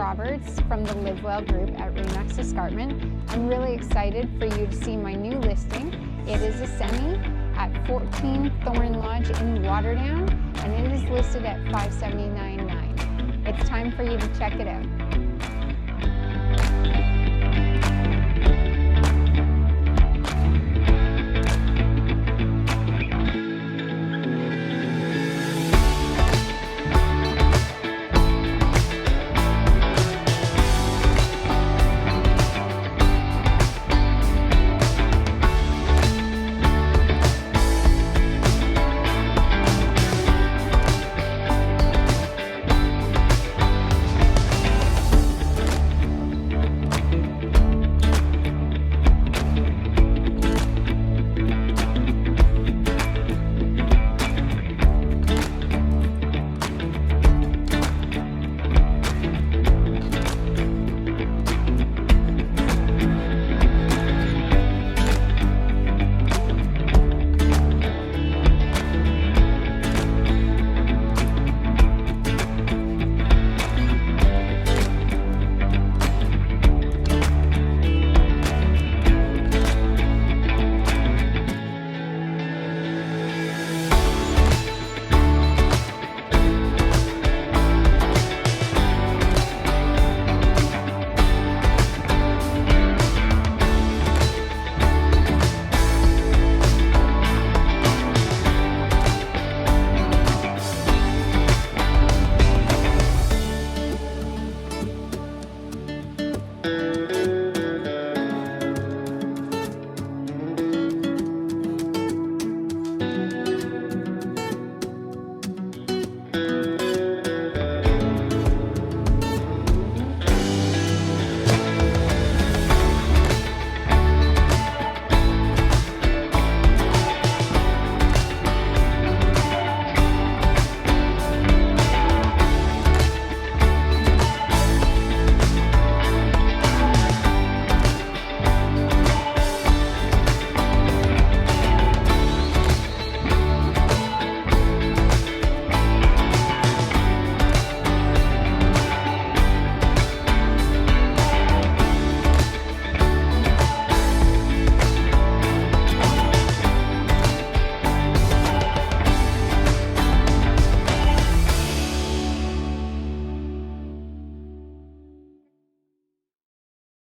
Roberts from the LIV WELL group at Remax Escarpment. I'm really excited for you to see my new listing. It is a semi at 14 Thornlodge in Waterdown, and it is listed at $579,900. It's time for you to check it out.